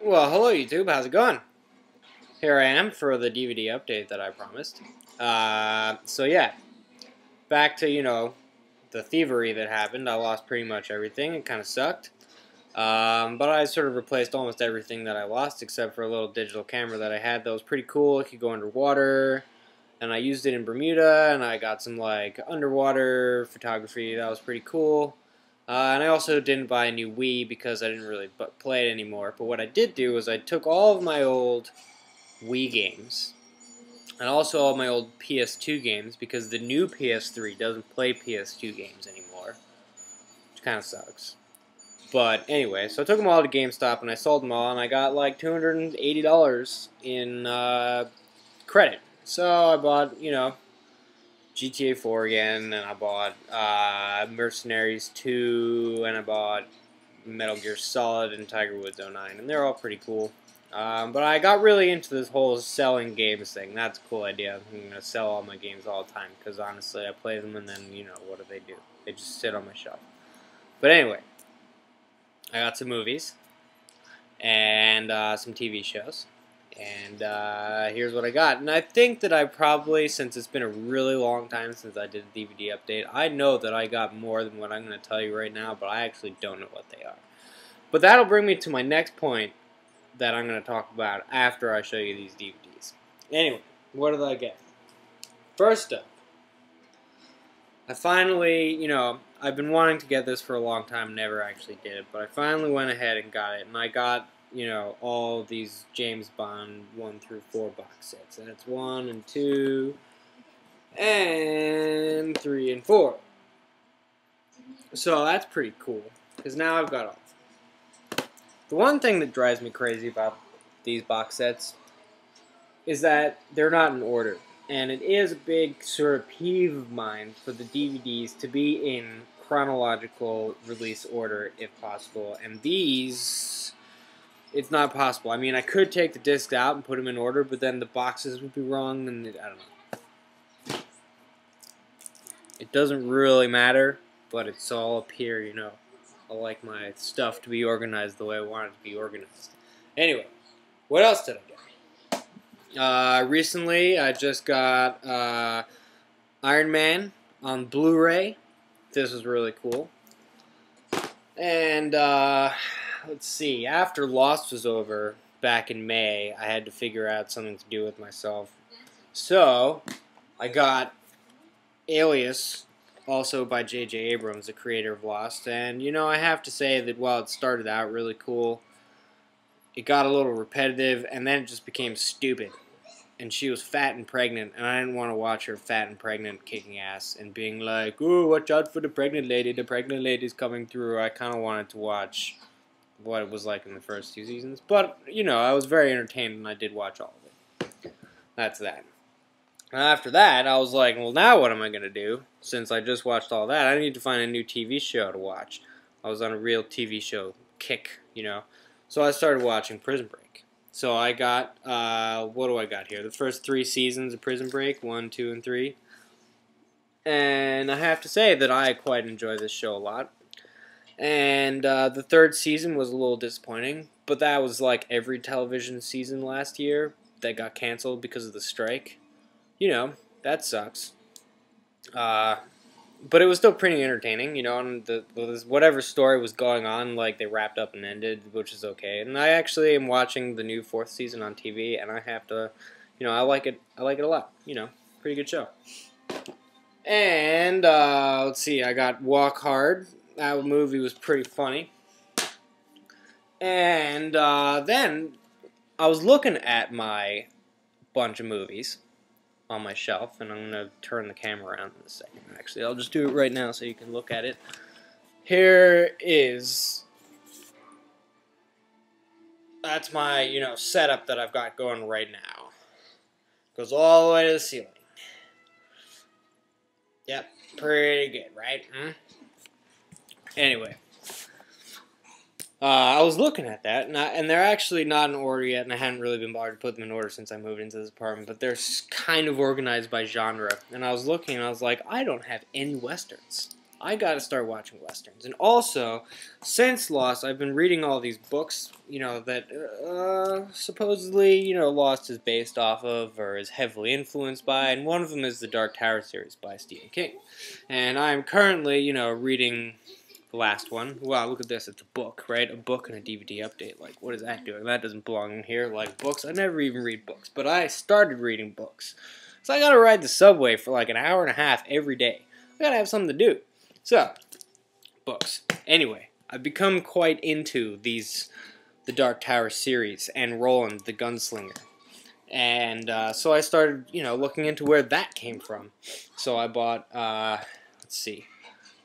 Well, hello YouTube, how's it going? Here I am for the DVD update that I promised. So yeah, back to, the thievery that happened. I lost pretty much everything. It kind of sucked. But I sort of replaced almost everything that I lost except for a little digital camera that I had that was pretty cool. It could go underwater, and I used it in Bermuda, and I got some, like, underwater photography. That was pretty cool. And I also didn't buy a new Wii because I didn't really play it anymore. But what I did do was I took all of my old Wii games and also all my old PS2 games because the new PS3 doesn't play PS2 games anymore, which kind of sucks. But anyway, so I took them all to GameStop and I sold them all, and I got like $280 in credit. So I bought, GTA 4 again, and I bought Mercenaries 2, and I bought Metal Gear Solid and Tiger Woods '09, and they're all pretty cool. But I got really into this whole selling games thing. That's a cool idea. I'm going to sell all my games all the time, because honestly, I play them, and then, what do? They just sit on my shelf. But anyway, I got some movies, and some TV shows. And here's what I got. And I think that I probably, since it's been a really long time since I did a DVD update, I know that I got more than what I'm going to tell you right now, but I actually don't know what they are. But that'll bring me to my next point that I'm going to talk about after I show you these DVDs. Anyway, what did I get? First up, I finally, I've been wanting to get this for a long time, never actually did it, but I finally went ahead and got it, and I got all these James Bond 1 through 4 box sets. And it's 1 and 2 and 3 and 4. So that's pretty cool, because now I've got all. The one thing that drives me crazy about these box sets is that they're not in order. And it is a big sort of peeve of mine for the DVDs to be in chronological release order if possible. And these, it's not possible. I mean, I could take the discs out and put them in order, but then the boxes would be wrong, and I don't know. It doesn't really matter, but it's all up here, I like my stuff to be organized the way I want it to be organized. Anyway, what else did I get? Recently, I just got Iron Man on Blu-ray. This is really cool. And, let's see, after Lost was over back in May, I had to figure out something to do with myself. So, I got Alias, also by J.J. Abrams, the creator of Lost. And, I have to say that while it started out really cool, it got a little repetitive, and then it just became stupid. And she was fat and pregnant, and I didn't want to watch her fat and pregnant kicking ass and being like, "Ooh, watch out for the pregnant lady's coming through." I kind of wanted to watch what it was like in the first 2 seasons. But, I was very entertained, and I did watch all of it. That's that. After that, I was like, well, now what am I going to do? Since I just watched all that, I need to find a new TV show to watch. I was on a real TV show kick, So I started watching Prison Break. So I got, what do I got here? The first 3 seasons of Prison Break, 1, 2, and 3. And I have to say that I quite enjoy this show a lot. And the 3rd season was a little disappointing, but that was like every television season last year that got canceled because of the strike. That sucks. But it was still pretty entertaining, and whatever story was going on, like, they wrapped up and ended, which is okay. And I actually am watching the new 4th season on TV, and I have to, I like it a lot, pretty good show. And, let's see, I got Walk Hard. That movie was pretty funny. And, then I was looking at my bunch of movies on my shelf, and I'm going to turn the camera around in a second. Actually, I'll just do it right now so you can look at it. Here is, that's my, setup that I've got going right now. Goes all the way to the ceiling. Yep, pretty good, right? Anyway. I was looking at that, and they're actually not in order yet, and I hadn't really been bothered to put them in order since I moved into this apartment, but they're kind of organized by genre. And I was looking, and I was like, I don't have any Westerns. I gotta start watching westerns. And also, since Lost, I've been reading all these books, you know, that supposedly, you know, Lost is based off of or is heavily influenced by, and one of them is the Dark Tower series by Stephen King. And I'm currently, you know, reading the last one. Wow, look at this. It's a book, right? A book and a DVD update. Like, what is that doing? That doesn't belong in here. Like, books. I never even read books. But I started reading books. So I gotta ride the subway for like an hour and a half every day. I gotta have something to do. So, books. Anyway, I've become quite into the Dark Tower series and Roland the Gunslinger. And so I started, you know, looking into where that came from. So I bought, let's see,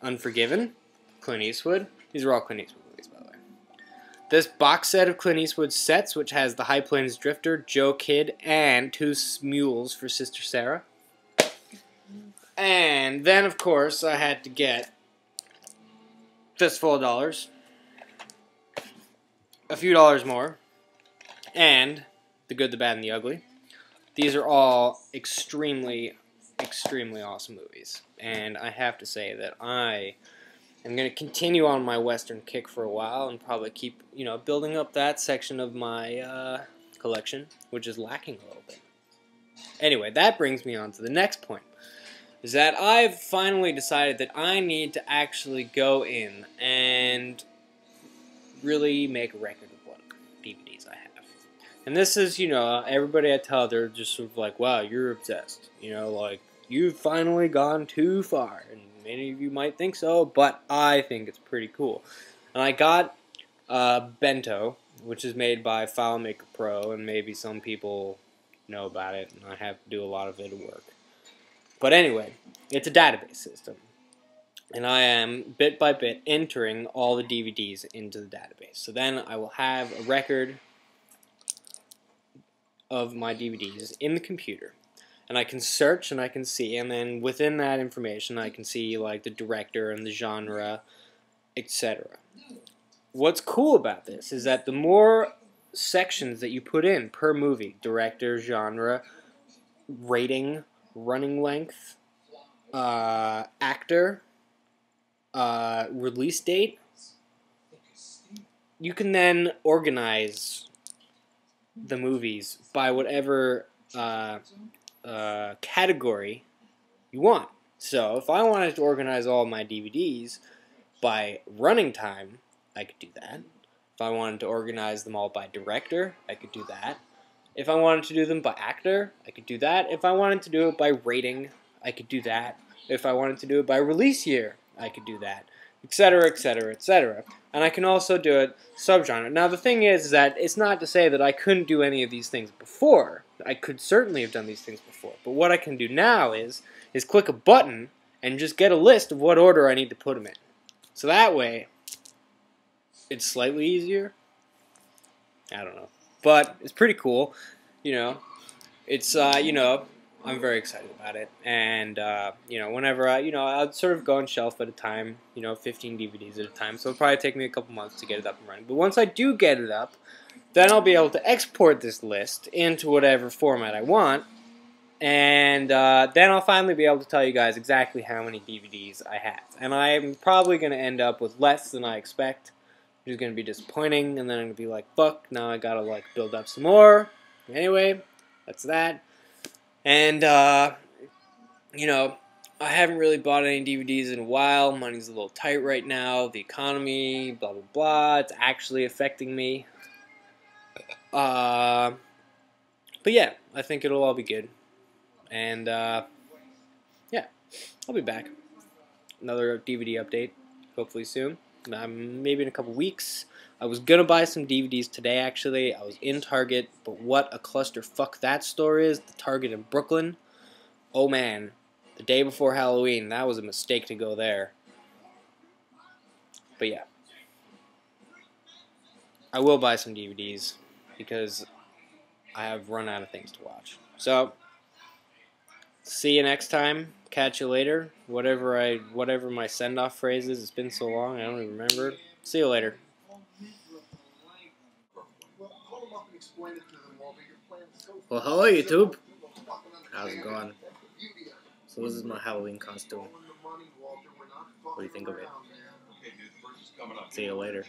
Unforgiven, Clint Eastwood. These are all Clint Eastwood movies, by the way. This box set of Clint Eastwood sets, which has the High Plains Drifter, Joe Kidd, and 2 mules for Sister Sarah. And then, of course, I had to get Fistful of Dollars, a few dollars more, and The Good, the Bad, and the Ugly. These are all extremely, extremely awesome movies. And I have to say that I am going to continue on my Western kick for a while and probably keep, you know, building up that section of my collection, which is lacking a little bit. Anyway, that brings me on to the next point. Is that I've finally decided that I need to actually go in and really make a record of what DVDs I have. And this is, you know, everybody I tell, they're just sort of like, wow, you're obsessed. You know, like, you've finally gone too far. And many of you might think so, but I think it's pretty cool. And I got Bento, which is made by FileMaker Pro, and maybe some people know about it, and I have to do a lot of it at work. But anyway, it's a database system, and I am, bit by bit, entering all the DVDs into the database. So then I will have a record of my DVDs in the computer, and I can search and I can see, and then within that information I can see like the director and the genre, etc. What's cool about this is that the more sections that you put in per movie, director, genre, rating, running length, actor, release date, you can then organize the movies by whatever category you want. So if I wanted to organize all my DVDs by running time, I could do that. If I wanted to organize them all by director, I could do that. If I wanted to do them by actor, I could do that. If I wanted to do it by rating, I could do that. If I wanted to do it by release year, I could do that, etc., etc., etc. And I can also do it subgenre. Now the thing is that it's not to say that I couldn't do any of these things before. I could certainly have done these things before. But what I can do now is click a button and just get a list of what order I need to put them in. So that way, it's slightly easier. I don't know. But it's pretty cool, you know. It's, you know, I'm very excited about it. And, you know, whenever I'll sort of go on shelf at a time, you know, 15 DVDs at a time. So it'll probably take me a couple months to get it up and running. But once I do get it up, then I'll be able to export this list into whatever format I want. And then I'll finally be able to tell you guys exactly how many DVDs I have. And I'm probably going to end up with less than I expect. Which is going to be disappointing, and then I'm going to be like, fuck, now I gotta, like, build up some more. Anyway, that's that. And, you know, I haven't really bought any DVDs in a while. Money's a little tight right now. The economy, blah, blah, blah. It's actually affecting me. But yeah, I think it'll all be good. And, yeah, I'll be back. Another DVD update, hopefully soon. Maybe in a couple weeks. I was gonna buy some DVDs today, actually. I was in Target, but what a clusterfuck that store is. The Target in Brooklyn. Oh man, the day before Halloween, that was a mistake to go there. But yeah, I will buy some DVDs because I have run out of things to watch. So, see you next time. Catch you later. Whatever my send-off phrase is. It's been so long, I don't even remember. See you later. Well, hello YouTube. How's it going? So this is my Halloween costume. What do you think of it? See you later.